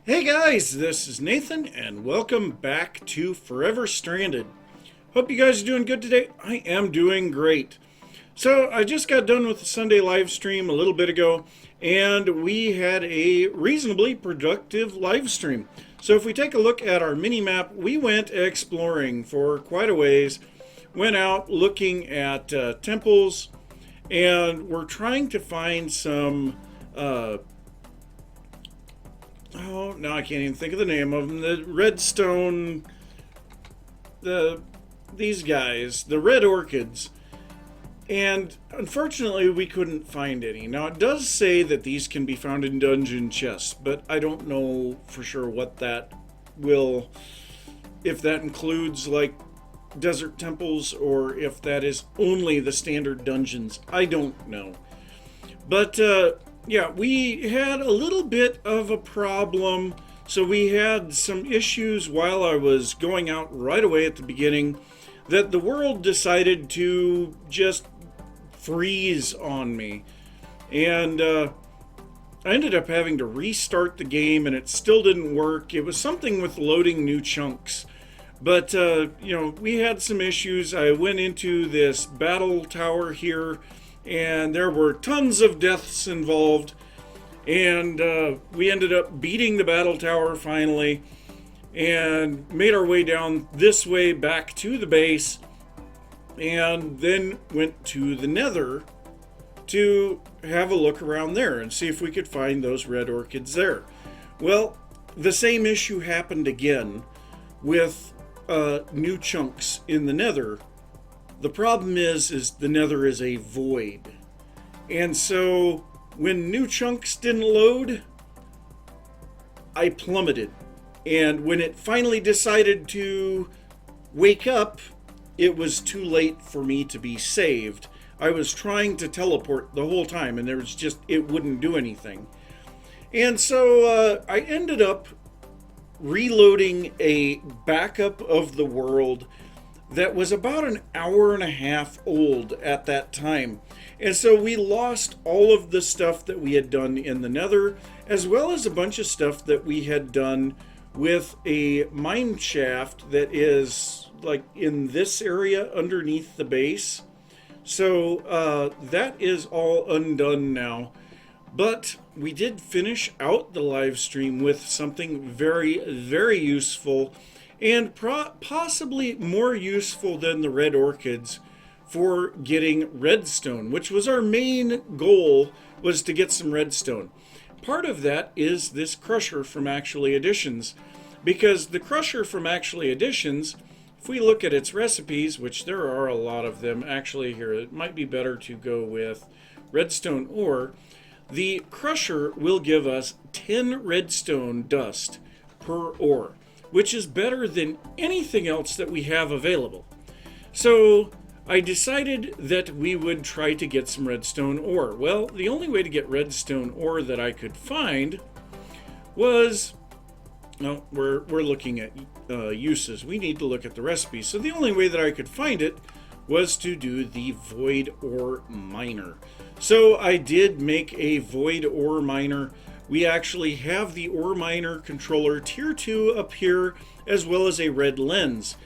Hey guys, this is Nathan, and welcome back to Forever Stranded. Hope you guys are doing good today. I am doing great. So, I just got done with the Sunday live stream a little bit ago, and we had a reasonably productive live stream. So, if we take a look at our mini map, we went exploring for quite a ways, went out looking at temples, and we're trying to find some oh, now I can't even think of the name of them. The Redstone, these guys, the red orchids. And unfortunately, we couldn't find any. Now, it does say that these can be found in dungeon chests, but I don't know for sure what that will, if that includes like desert temples or if that is only the standard dungeons. I don't know. But yeah, we had a little bit of a problem. So we had some issues while I was going out right away at the beginning that the world decided to just freeze on me. And I ended up having to restart the game and it still didn't work. It was something with loading new chunks. But, we had some issues. I went into this battle tower here and there were tons of deaths involved. And we ended up beating the battle tower finally and made our way down this way back to the base and then went to the nether to have a look around there and see if we could find those red orchids there. Well, the same issue happened again with new chunks in the nether. The problem is the nether is a void. And so when new chunks didn't load, I plummeted. And when it finally decided to wake up, it was too late for me to be saved. I was trying to teleport the whole time and it wouldn't do anything. And so I ended up reloading a backup of the world that was about an hour and a half old at that time. And so we lost all of the stuff that we had done in the nether, as well as a bunch of stuff that we had done with a mine shaft that is like in this area underneath the base. So that is all undone now. But we did finish out the live stream with something very, very useful and possibly more useful than the red orchids for getting redstone, which was our main goal, was to get some redstone. Part of that is this crusher from Actually Additions, because the crusher from Actually Additions, if we look at its recipes, which there are a lot of them actually here, it might be better to go with Redstone Ore. The crusher will give us 10 redstone dust per ore, which is better than anything else that we have available. So I decided that we would try to get some redstone ore. Well, the only way to get redstone ore that I could find was, well, we're looking at uses. We need to look at the recipe. So the only way that I could find it was to do the void ore miner. So I did make a void ore miner. We actually have the ore miner controller tier 2 up here, as well as a red lens.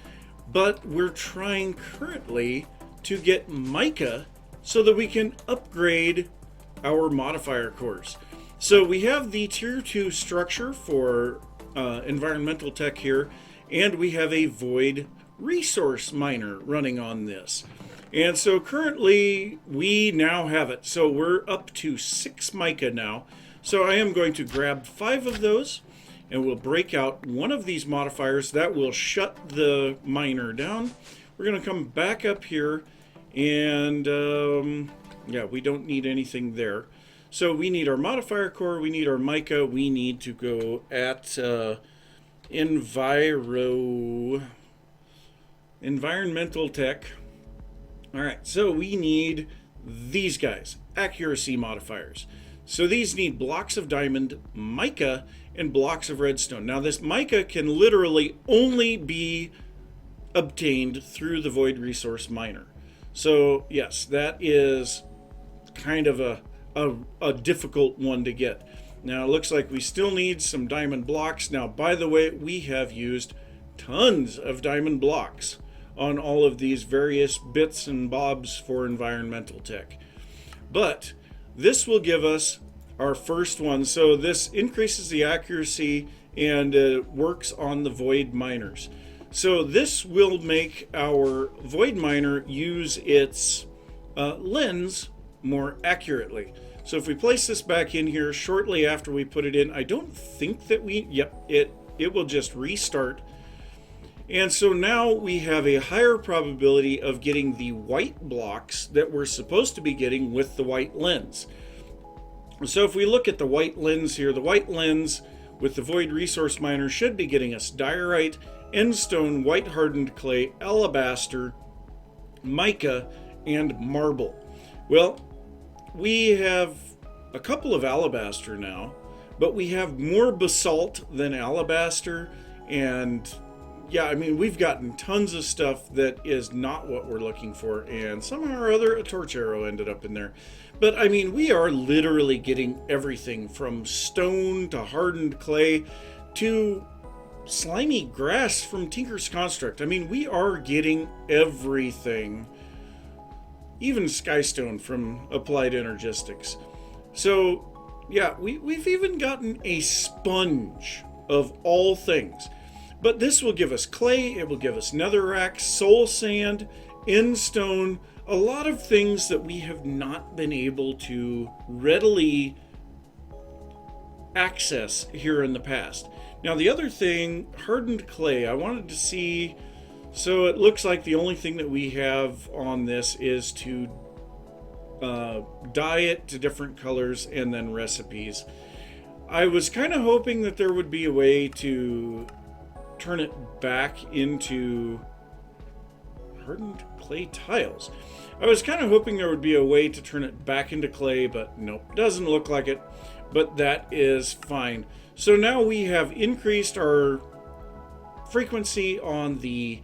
But we're trying currently to get mica so that we can upgrade our modifier cores. So we have the tier 2 structure for environmental tech here, and we have a void resource miner running on this. And so currently we now have it. So we're up to 6 mica now. So I am going to grab 5 of those and we'll break out one of these modifiers that will shut the miner down. We're going to come back up here and yeah, we don't need anything there. So we need our modifier core, we need our mica, we need to go at environmental tech. All right, so we need these guys, accuracy modifiers. So these need blocks of diamond, mica, and blocks of redstone. Now this mica can literally only be obtained through the void resource miner. So yes, that is kind of a difficult one to get. Now it looks like we still need some diamond blocks. Now, by the way, we have used tons of diamond blocks on all of these various bits and bobs for environmental tech. But this will give us our first one. So this increases the accuracy and works on the void miners. So this will make our void miner use its lens more accurately. So if we place this back in here shortly after we put it in, I don't think that it will just restart. And so now we have a higher probability of getting the white blocks that we're supposed to be getting with the white lens. So if we look at the white lens here, the white lens with the void resource miner should be getting us diorite, endstone, white hardened clay, alabaster, mica, and marble. Well, we have a couple of alabaster now, but we have more basalt than alabaster, and yeah, I mean, we've gotten tons of stuff that is not what we're looking for, and somehow or other a torch arrow ended up in there. But I mean, we are literally getting everything from stone to hardened clay to slimy grass from Tinker's Construct. I mean, we are getting everything, even skystone from Applied Energistics. So yeah, we've even gotten a sponge of all things. But this will give us clay, it will give us netherrack, soul sand, endstone, a lot of things that we have not been able to readily access here in the past. Now the other thing, hardened clay, I wanted to see, so it looks like the only thing that we have on this is to dye it to different colors and then recipes. I was kind of hoping that there would be a way to turn it back into hardened clay tiles. I was kind of hoping there would be a way to turn it back into clay, but nope, doesn't look like it, but that is fine. So now we have increased our frequency on the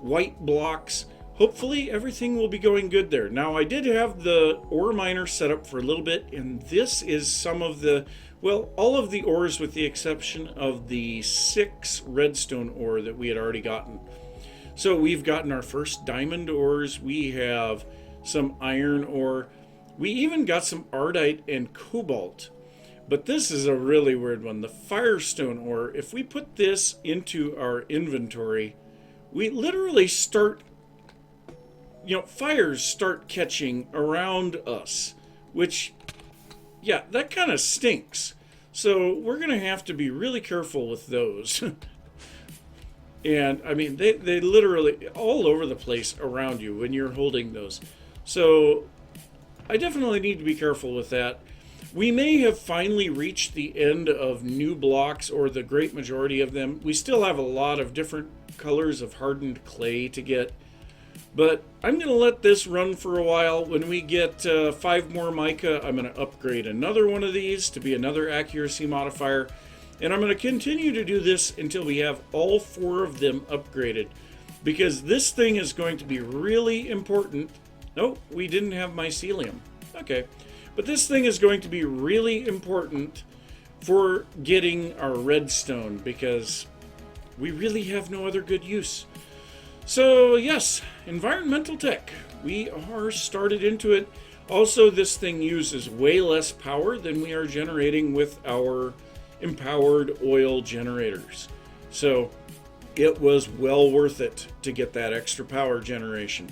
white blocks. Hopefully everything will be going good there. Now I did have the ore miner set up for a little bit, and this is some of the, well, all of the ores with the exception of the 6 redstone ore that we had already gotten. So we've gotten our first diamond ores, we have some iron ore, we even got some ardite and cobalt. But this is a really weird one, the Firestone Ore. If we put this into our inventory, we literally start, fires start catching around us, which, yeah, that kind of stinks. So we're going to have to be really careful with those. And I mean, they literally all over the place around you when you're holding those. So I definitely need to be careful with that. We may have finally reached the end of new blocks, or the great majority of them. We still have a lot of different colors of hardened clay to get. But I'm going to let this run for a while. When we get 5 more mica, I'm going to upgrade another one of these to be another accuracy modifier. And I'm going to continue to do this until we have all 4 of them upgraded. Because this thing is going to be really important. Nope, we didn't have mycelium. Okay. But this thing is going to be really important for getting our redstone, because we really have no other good use. So yes, environmental tech. We are started into it. Also, this thing uses way less power than we are generating with our empowered oil generators. So it was well worth it to get that extra power generation.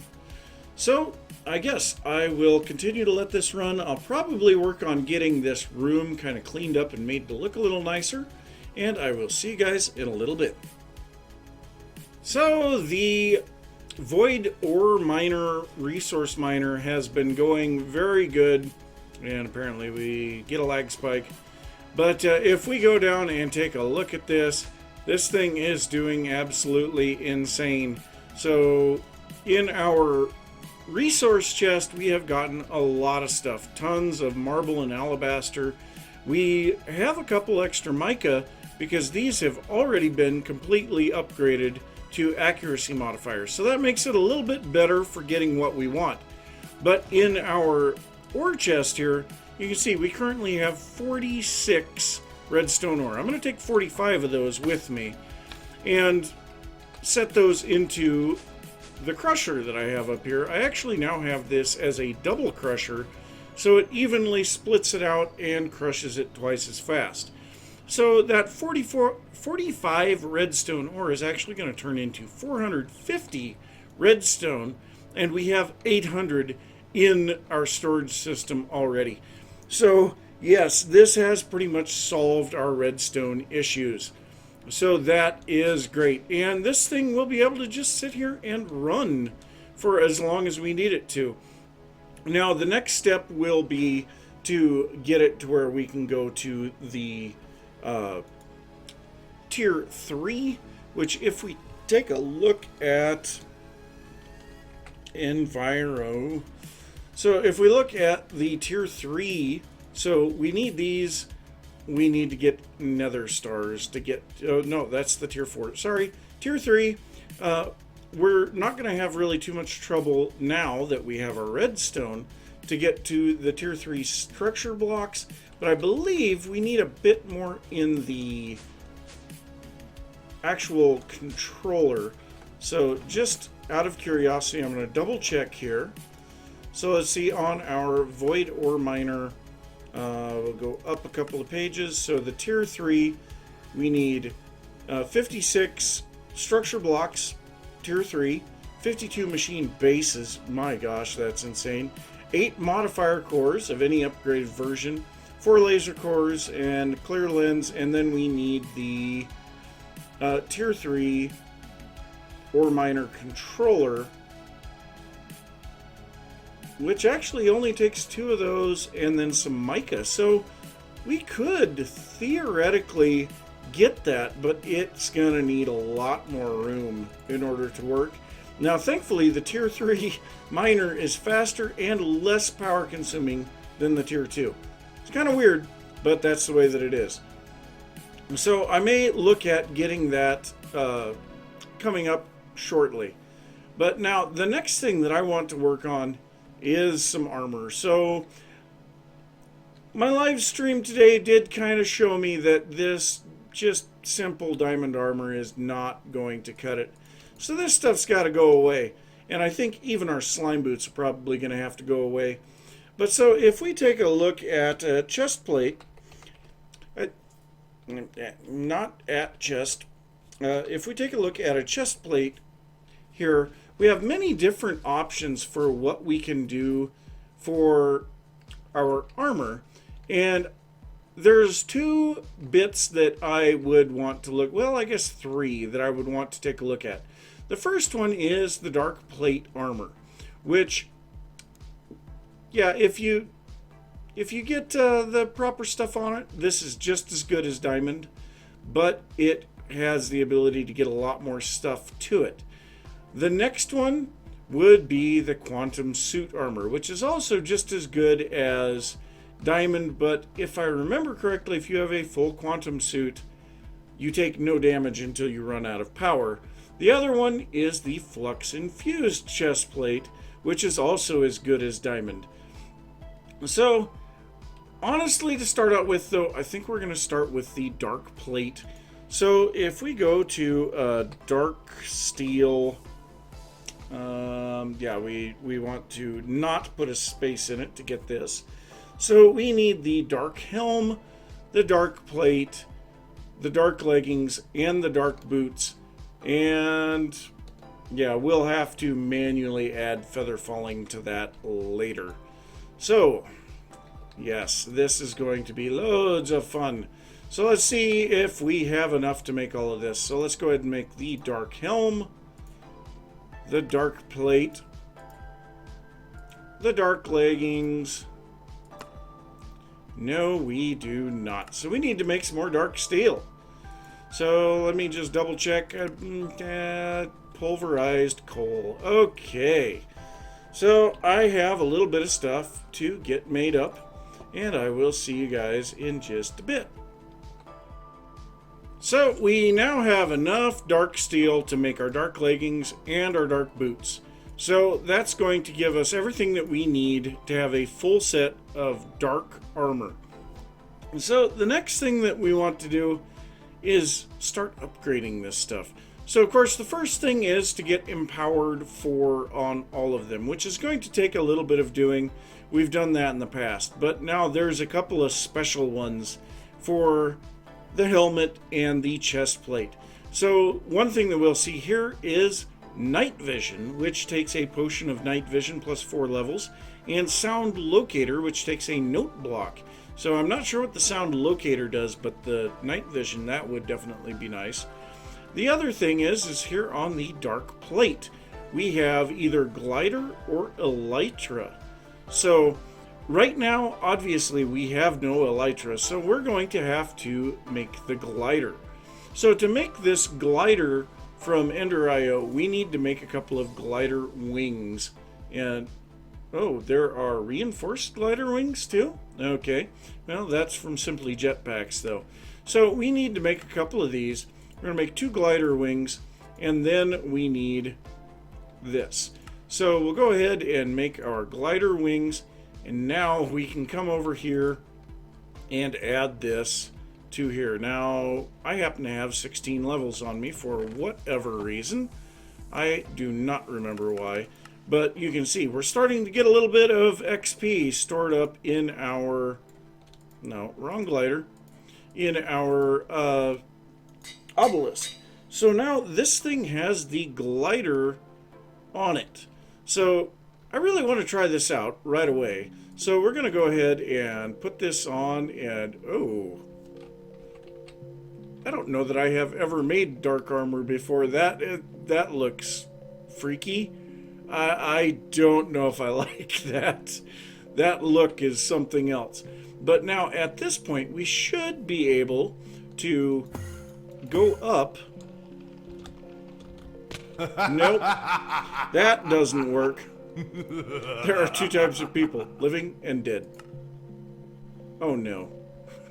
So I guess I will continue to let this run. I'll probably work on getting this room kind of cleaned up and made to look a little nicer. And I will see you guys in a little bit. So the void ore miner, resource miner, has been going very good. And apparently we get a lag spike. But if we go down and take a look at this, this thing is doing absolutely insane. So in our resource chest, we have gotten a lot of stuff. Tons of marble and alabaster. We have a couple extra mica because these have already been completely upgraded to accuracy modifiers. So that makes it a little bit better for getting what we want. But in our ore chest here, you can see we currently have 46 redstone ore. I'm going to take 45 of those with me and set those into the crusher that I have up here. I actually now have this as a double crusher, so it evenly splits it out and crushes it twice as fast. So that 45 redstone ore is actually going to turn into 450 redstone, and we have 800 in our storage system already. So yes, this has pretty much solved our redstone issues. So that is great. And this thing will be able to just sit here and run for as long as we need it to. Now, the next step will be to get it to where we can go to the tier 3, which if we take a look at Enviro. So if we look at the tier 3, so we need these. We need to get nether stars to get, oh no, that's the tier 4. Sorry, tier 3. We're not going to have really too much trouble now that we have our redstone to get to the tier 3 structure blocks, but I believe we need a bit more in the actual controller. So just out of curiosity, I'm going to double check here. So let's see, on our void ore miner, we'll go up a couple of pages. So the tier 3, we need 56 structure blocks, tier 3, 52 machine bases, my gosh, that's insane, 8 modifier cores of any upgraded version, 4 laser cores, and clear lens, and then we need the tier 3 ore miner controller, which actually only takes 2 of those and then some mica. So we could theoretically get that, but it's gonna need a lot more room in order to work. Now thankfully the tier 3 miner is faster and less power consuming than the tier 2. It's kind of weird, but that's the way that it is. So I may look at getting that coming up shortly. But now the next thing that I want to work on is some armor. So my live stream today did kind of show me that this just simple diamond armor is not going to cut it. So this stuff's got to go away. And I think even our slime boots are probably going to have to go away. But so if we take a look at a chest plate, not at chest, if we take a look at a chest plate here, we have many different options for what we can do for our armor. And there's 2 bits that I would want to look, well, I guess 3 that I would want to take a look at. The first one is the dark plate armor, which, yeah, if you get the proper stuff on it, this is just as good as diamond, but it has the ability to get a lot more stuff to it. The next one would be the quantum suit armor, which is also just as good as diamond, but if I remember correctly, if you have a full quantum suit, you take no damage until you run out of power. The other one is the flux infused chest plate, which is also as good as diamond. So honestly, to start out with though, I think we're going to start with the dark plate. So if we go to dark steel, yeah, we want to not put a space in it to get this. So we need the dark helm, the dark plate, the dark leggings, and the dark boots. And yeah, we'll have to manually add feather falling to that later. So yes, this is going to be loads of fun. So let's see if we have enough to make all of this. So let's go ahead and make the dark helm, the dark plate, the dark leggings. No, we do not. So we need to make some more dark steel. So let me just double check. Pulverized coal. Okay. So I have a little bit of stuff to get made up, and I will see you guys in just a bit. So we now have enough dark steel to make our dark leggings and our dark boots. So that's going to give us everything that we need to have a full set of dark armor. And so the next thing that we want to do is start upgrading this stuff. So of course the first thing is to get empowered 4 on all of them, which is going to take a little bit of doing. We've done that in the past, but now there's a couple of special ones for the helmet and the chest plate. So one thing that we'll see here is night vision, which takes a potion of night vision plus 4 levels, and sound locator, which takes a note block. So I'm not sure what the sound locator does, but the night vision, that would definitely be nice. The other thing is here on the dark plate, we have either glider or elytra. So right now, obviously, we have no elytra, so we're going to have to make the glider. So to make this glider from Ender.io, we need to make a couple of glider wings. And, oh, there are reinforced glider wings too? Okay, well, that's from Simply Jetpacks, though. So we need to make a couple of these. We're going to make 2 glider wings, and then we need this. So we'll go ahead and make our glider wings, and now we can come over here and add this to here. Now, I happen to have 16 levels on me for whatever reason. I do not remember why, but you can see we're starting to get a little bit of XP stored up in our, no, wrong glider, in our obelisk. So now this thing has the glider on it. So I really want to try this out right away. So we're going to go ahead and put this on, and oh, I don't know that I have ever made dark armor before. That looks freaky. I don't know if I like that. That look is something else. But now at this point we should be able to go up. Nope, that doesn't work. There are 2 types of people, living and dead. Oh no.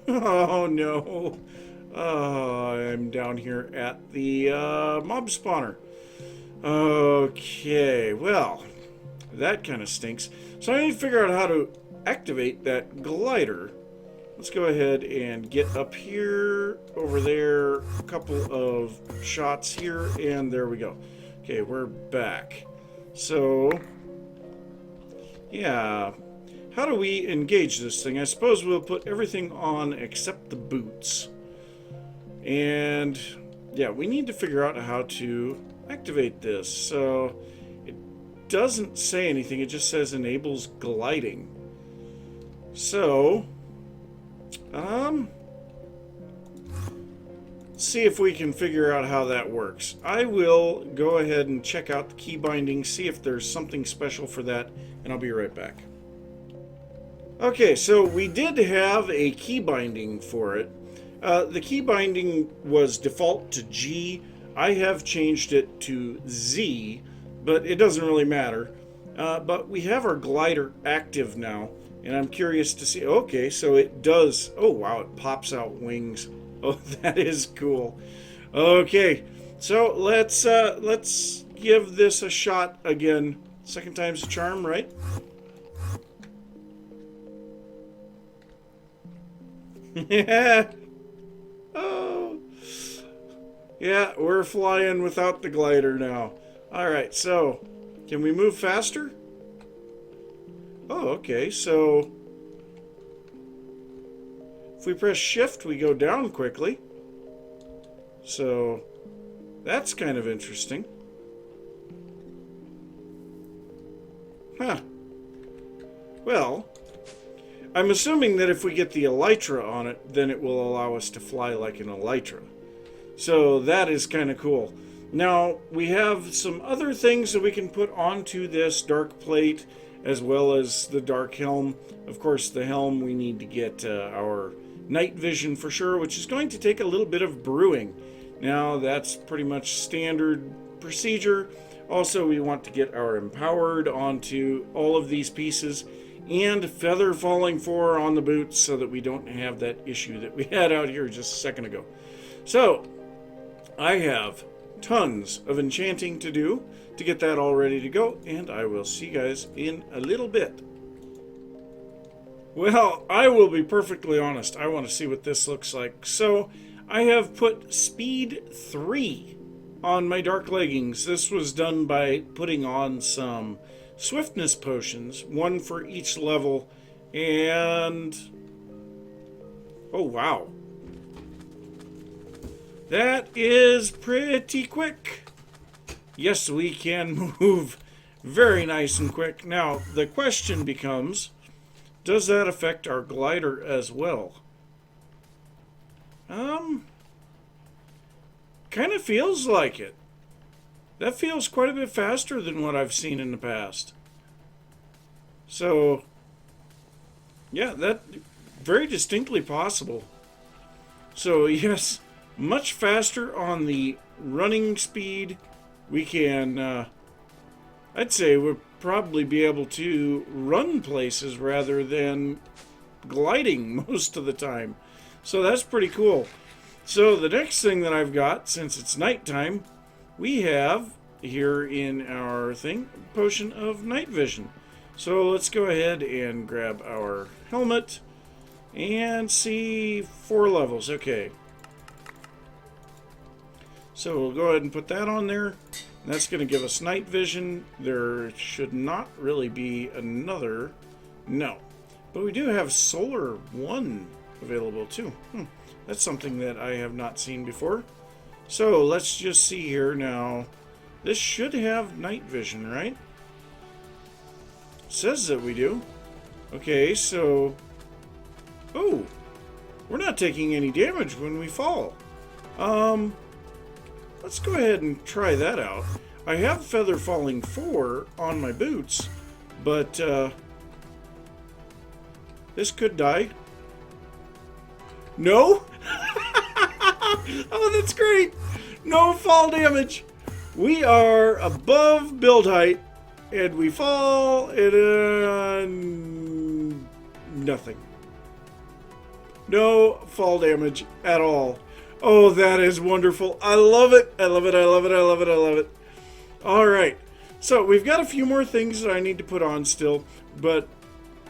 Oh no. I'm down here at the mob spawner. Okay, well, that kind of stinks. So I need to figure out how to activate that glider. Let's go ahead and get up here, over there, a couple of shots here, and there we go. Okay, we're back. So, yeah, how do we engage this thing? I suppose we'll put everything on except the boots. And, yeah, we need to figure out how to activate this. So, it doesn't say anything, it just says enables gliding. So, see if we can figure out how that works. I will go ahead and check out the key binding, see if there's something special for that, and I'll be right back. Okay, so we did have a key binding for it. The key binding was default to G. I have changed it to Z, but it doesn't really matter. But we have our glider active now, and I'm curious to see. Okay, so it does. Oh wow, it pops out wings. Oh, that is cool. Okay, so let's give this a shot again. Second time's a charm, right? Yeah. Oh. Yeah, we're flying without the glider now. Alright, so can we move faster? Oh, okay, so if we press shift, we go down quickly. So that's kind of interesting. Huh. Well, I'm assuming that if we get the elytra on it, then it will allow us to fly like an elytra. So that is kind of cool. Now, we have some other things that we can put onto this dark plate, as well as the dark helm. Of course, the helm, we need to get our night vision for sure, which is going to take a little bit of brewing. Now, that's pretty much standard procedure. Also, we want to get our empowered onto all of these pieces, and feather falling 4 on the boots so that we don't have that issue that we had out here just a second ago. So, I have tons of enchanting to do to get that all ready to go, and I will see you guys in a little bit. Well, I will be perfectly honest. I want to see what this looks like. So, I have put speed 3 on my dark leggings. This was done by putting on some swiftness potions, one for each level, and oh wow, that is pretty quick. Yes, we can move very nice and quick. Now the question becomes, does that affect our glider as well? Kind of feels like it. That feels quite a bit faster than what I've seen in the past. So, yeah, that very distinctly possible. So, yes, much faster on the running speed. We can, I'd say we'll probably be able to run places rather than gliding most of the time. So that's pretty cool. So the next thing that I've got, since it's nighttime, we have here in our thing, potion of night vision. So let's go ahead and grab our helmet and see 4 levels. Okay. So we'll go ahead and put that on there. That's going to give us night vision. There should not really be another. No. But we do have solar 1 available too. That's something that I have not seen before. So let's just see here now. This should have night vision, right? It says that we do. Okay, so... oh, we're not taking any damage when we fall. Let's go ahead and try that out. I have Feather Falling 4 on my boots, but this could die. No? Oh, that's great. No fall damage. We are above build height, and we fall and nothing. No fall damage at all. Oh, that is wonderful. I love it. I love it. I love it. I love it. I love it. All right. So we've got a few more things that I need to put on still, but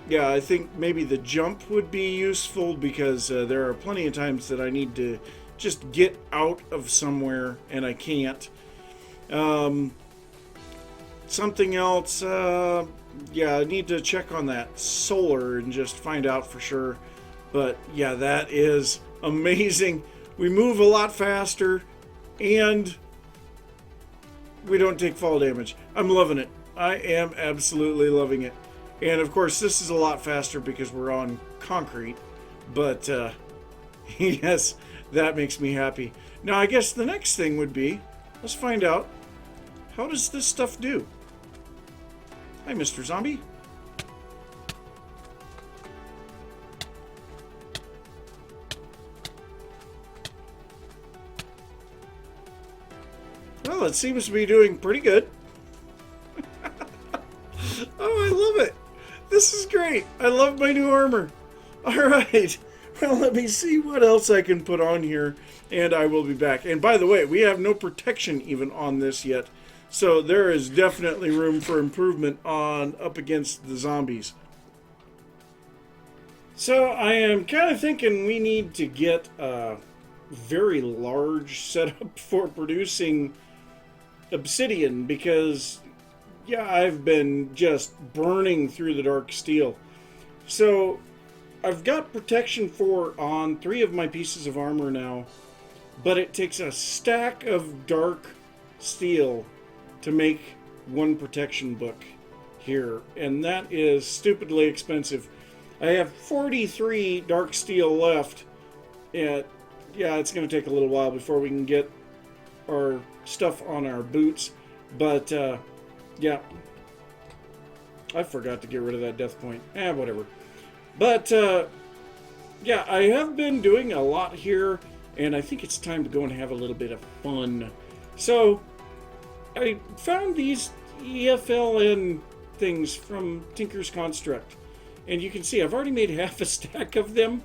yeah, I think maybe the jump would be useful because there are plenty of times that I need to just get out of somewhere and I can't. Something else, yeah, I need to check on that solar and just find out for sure. But yeah, that is amazing. We move a lot faster and we don't take fall damage. I'm loving it. I am absolutely loving it. And of course, this is a lot faster because we're on concrete. But yes, that makes me happy. Now, I guess the next thing would be, let's find out, how does this stuff do? Hi, Mr. Zombie. Well, it seems to be doing pretty good. Oh, I love it. This is great. I love my new armor. All right. Well, let me see what else I can put on here, and I will be back. And by the way, we have no protection even on this yet, so there is definitely room for improvement on up against the zombies. So I am kind of thinking we need to get a very large setup for producing obsidian because, yeah, I've been just burning through the dark steel. So I've got protection 4 on 3 of my pieces of armor now, but it takes a stack of dark steel to make 1 protection book here, and that is stupidly expensive. I have 43 dark steel left, and yeah, it's going to take a little while before we can get our stuff on our boots, but yeah, I forgot to get rid of that death point. Whatever. But yeah, I have been doing a lot here, and I think it's time to go and have a little bit of fun. So I found these EFLN things from Tinker's Construct, and you can see I've already made half a stack of them.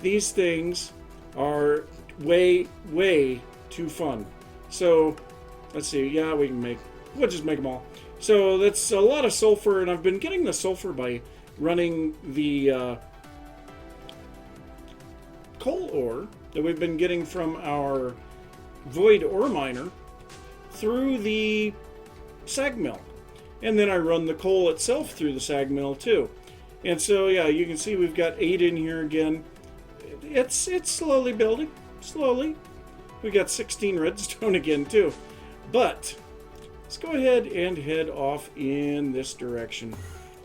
These things are way too fun. So Let's see. Yeah, we'll just make them all. So that's a lot of sulfur, and I've been getting the sulfur by running the coal ore that we've been getting from our void ore miner through the sag mill. And then I run the coal itself through the sag mill too. And so, yeah, you can see we've got 8 in here again. It's slowly building, slowly. We got 16 redstone again too. But let's go ahead and head off in this direction.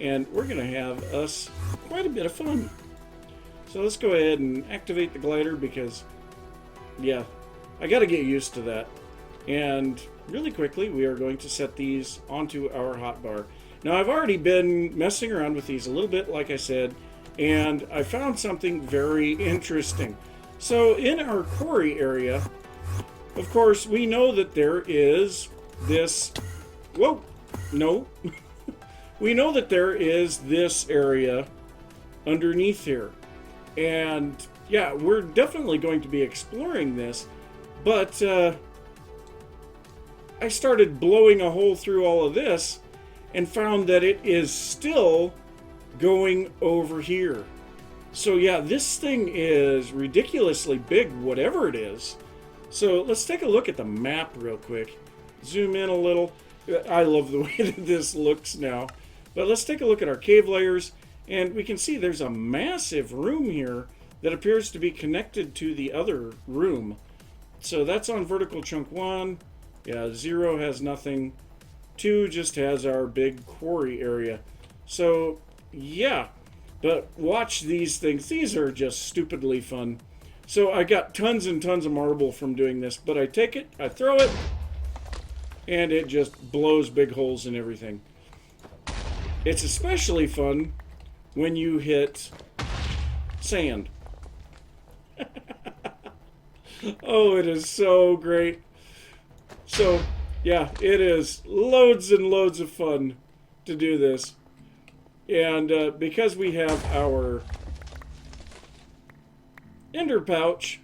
And we're going to have us quite a bit of fun. So let's go ahead and activate the glider because, yeah, I got to get used to that. And really quickly, we are going to set these onto our hotbar. Now, I've already been messing around with these a little bit, like I said, and I found something very interesting. So in our quarry area, of course, we know that there is this... Whoa! No. We know that there is this area underneath here. And, yeah, we're definitely going to be exploring this, but I started blowing a hole through all of this and found that it is still going over here. So yeah, this thing is ridiculously big, whatever it is. So let's take a look at the map real quick. Zoom in a little. I love the way that this looks now. But let's take a look at our cave layers, and we can see there's a massive room here that appears to be connected to the other room. So that's on vertical chunk 1. Yeah, 0 has nothing. 2 just has our big quarry area. So, yeah. But watch these things. These are just stupidly fun. So I got tons and tons of marble from doing this. But I take it, I throw it, and it just blows big holes in everything. It's especially fun when you hit sand. Oh, it is so great. So, yeah, it is loads and loads of fun to do this. And because we have our ender pouch,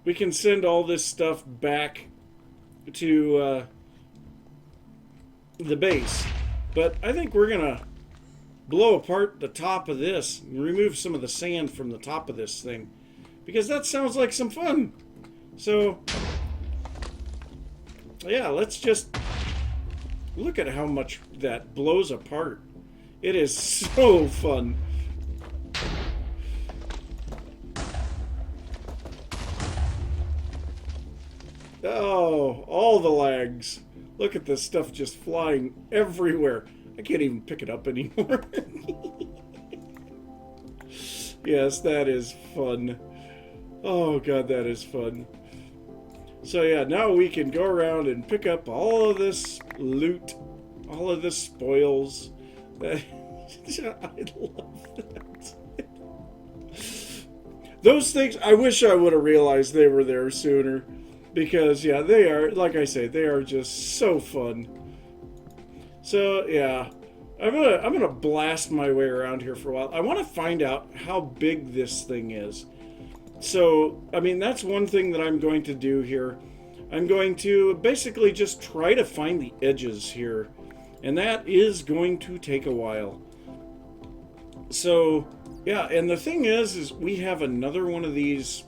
we can send all this stuff back to the base. But I think we're going to blow apart the top of this and remove some of the sand from the top of this thing, because that sounds like some fun. So, yeah, let's just look at how much that blows apart. It is so fun. Oh, all the lags. Look at this stuff just flying everywhere. I can't even pick it up anymore. Yes, that is fun. Oh, God, that is fun. So, yeah, now we can go around and pick up all of this loot, all of the spoils. I love that. Those things, I wish I would have realized they were there sooner. Because, yeah, they are, like I say, they are just so fun. So, yeah, I'm gonna blast my way around here for a while. I want to find out how big this thing is. So, I mean, that's one thing that I'm going to do here. I'm going to basically just try to find the edges here. And that is going to take a while. So, yeah, and the thing is we have another one of these,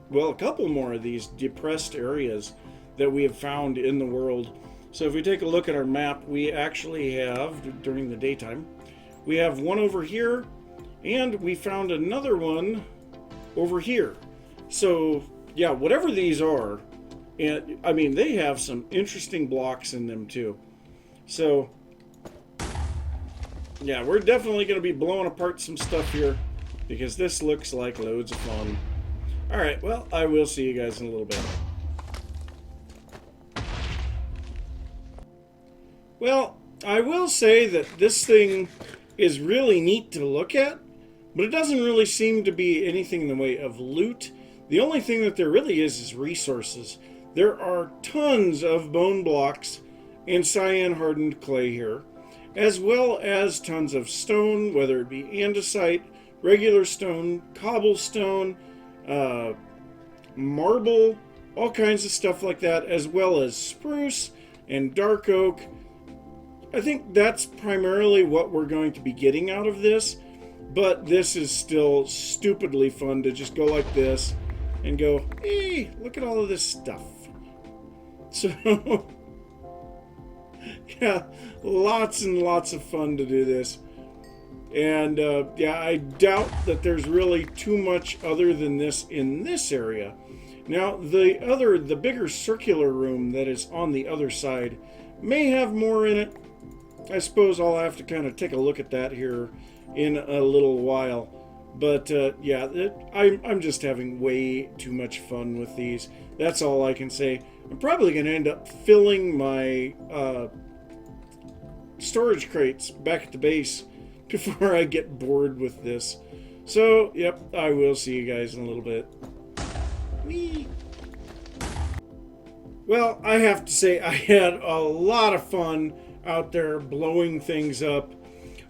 well, a couple more of these depressed areas that we have found in the world. So if we take a look at our map, we actually have, during the daytime, we have one over here, and we found another one over here. So, yeah, whatever these are, and I mean, they have some interesting blocks in them too. So, yeah, we're definitely going to be blowing apart some stuff here, because this looks like loads of fun. Alright, well, I will see you guys in a little bit. Well, I will say that this thing is really neat to look at, but it doesn't really seem to be anything in the way of loot. The only thing that there really is resources. There are tons of bone blocks and cyan hardened clay here, as well as tons of stone, whether it be andesite, regular stone, cobblestone, marble, all kinds of stuff like that, as well as spruce and dark oak. I think that's primarily what we're going to be getting out of this, but this is still stupidly fun to just go like this and go, hey, look at all of this stuff. So, yeah, lots and lots of fun to do this. And yeah, I doubt that there's really too much other than this in this area. Now, the bigger circular room that is on the other side may have more in it. I suppose I'll have to kind of take a look at that here in a little while. But yeah, I'm just having way too much fun with these. That's all I can say. I'm probably going to end up filling my storage crates back at the base before I get bored with this. So, yep, I will see you guys in a little bit. Whee! Well, I have to say I had a lot of fun out there blowing things up.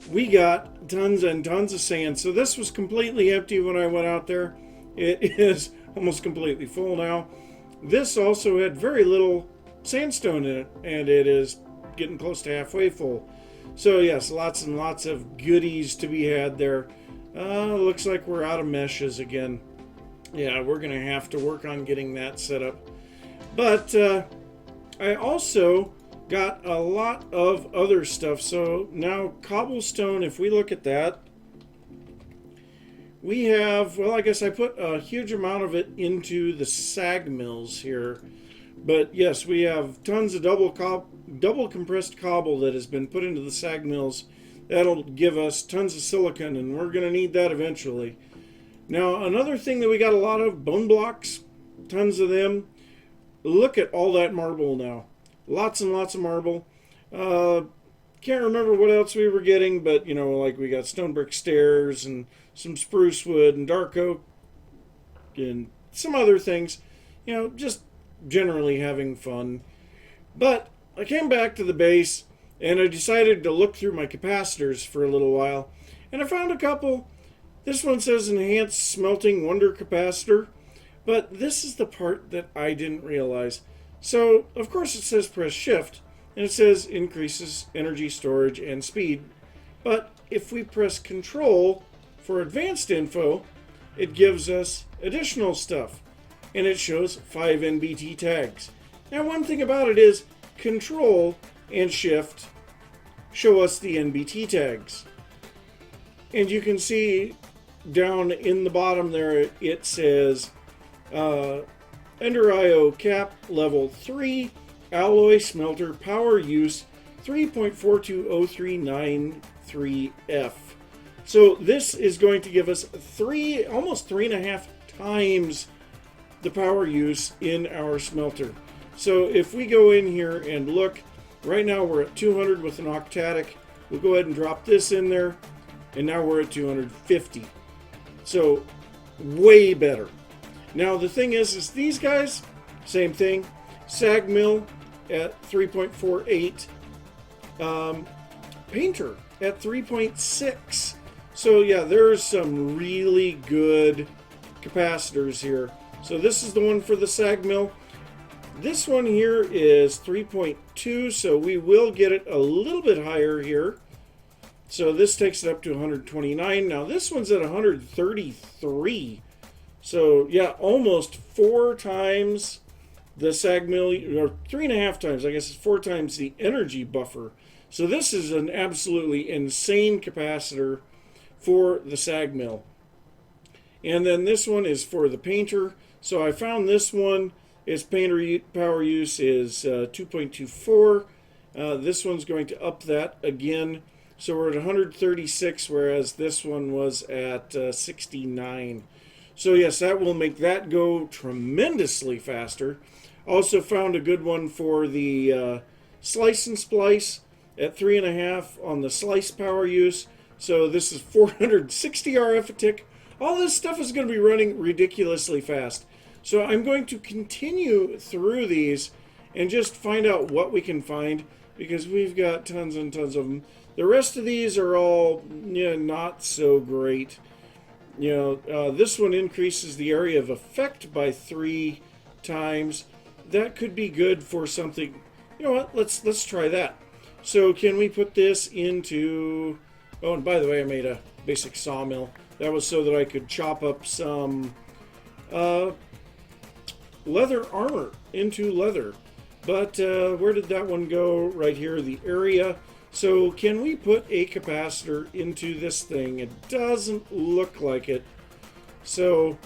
We got tons and tons of sand. So this was completely empty when I went out there. It is almost completely full now. This also had very little sandstone in it, and it is getting close to halfway full. So yes, lots and lots of goodies to be had there. Looks like we're out of meshes again. Yeah, we're going to have to work on getting that set up. But I also got a lot of other stuff. So now cobblestone, if we look at that, we have, well, I guess I put a huge amount of it into the sag mills here. But yes, we have tons of double compressed cobble that has been put into the sag mills. That'll give us tons of silicon, and we're going to need that eventually. Now, another thing that we got a lot of, bone blocks, tons of them. Look at all that marble now. Lots and lots of marble. Can't remember what else we were getting, but, you know, like we got stone brick stairs and some spruce wood and dark oak and some other things. You know, just generally having fun. But I came back to the base and I decided to look through my capacitors for a little while, and I found a couple. This one says Enhanced Smelting Wonder Capacitor, but this is the part that I didn't realize. So, of course it says press shift, and it says increases energy storage and speed. But if we press control for advanced info, it gives us additional stuff, and it shows 5 NBT tags. Now, one thing about it is control and shift show us the NBT tags. And you can see down in the bottom there, it says Ender IO cap level 3 alloy smelter power use 3.420393F. So this is going to give us almost 3.5 times the power use in our smelter. So if we go in here and look, right now we're at 200 with an octatic. We'll go ahead and drop this in there, and now we're at 250. So way better. Now the thing is these guys, same thing, sag mill at 3.48, painter at 3.6. So yeah, there's some really good capacitors here. So this is the one for the sag mill. This one here is 3.2, so we will get it a little bit higher here. So this takes it up to 129. Now this one's at 133. So yeah, almost 4 times the sag mill, or 3.5 times, I guess it's 4 times the energy buffer. So this is an absolutely insane capacitor for the sag mill. And then this one is for the painter. So I found this one, its painter power use is 2.24. This one's going to up that again. So we're at 136, whereas this one was at 69. So yes, that will make that go tremendously faster. Also found a good one for the slice and splice at 3.5 on the slice power use. So this is 460 RF a tick. All this stuff is going to be running ridiculously fast. So I'm going to continue through these and just find out what we can find, because we've got tons and tons of them. The rest of these are all not so great. This one increases the area of effect by 3 times. That could be good for something. You know what? Let's try that. So can we put this into... Oh, and by the way, I made a basic sawmill. That was so that I could chop up some leather armor into leather. But where did that one go? Right here, the area. So can we put a capacitor into this thing? It doesn't look like it. So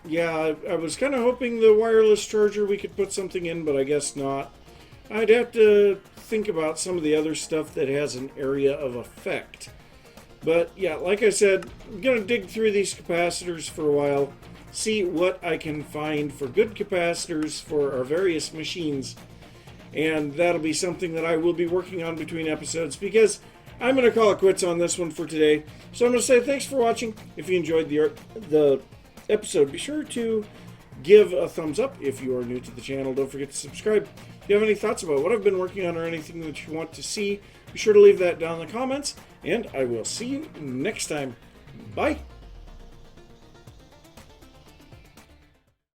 yeah, I was kind of hoping the wireless charger we could put something in, but I guess not. I'd have to think about some of the other stuff that has an area of effect. But yeah, like I said, I'm going to dig through these capacitors for a while, see what I can find for good capacitors for our various machines. And that'll be something that I will be working on between episodes, because I'm going to call it quits on this one for today. So I'm going to say thanks for watching. If you enjoyed the episode, be sure to give a thumbs up. If you are new to the channel, don't forget to subscribe. If you have any thoughts about what I've been working on or anything that you want to see, be sure to leave that down in the comments, and I will see you next time. Bye!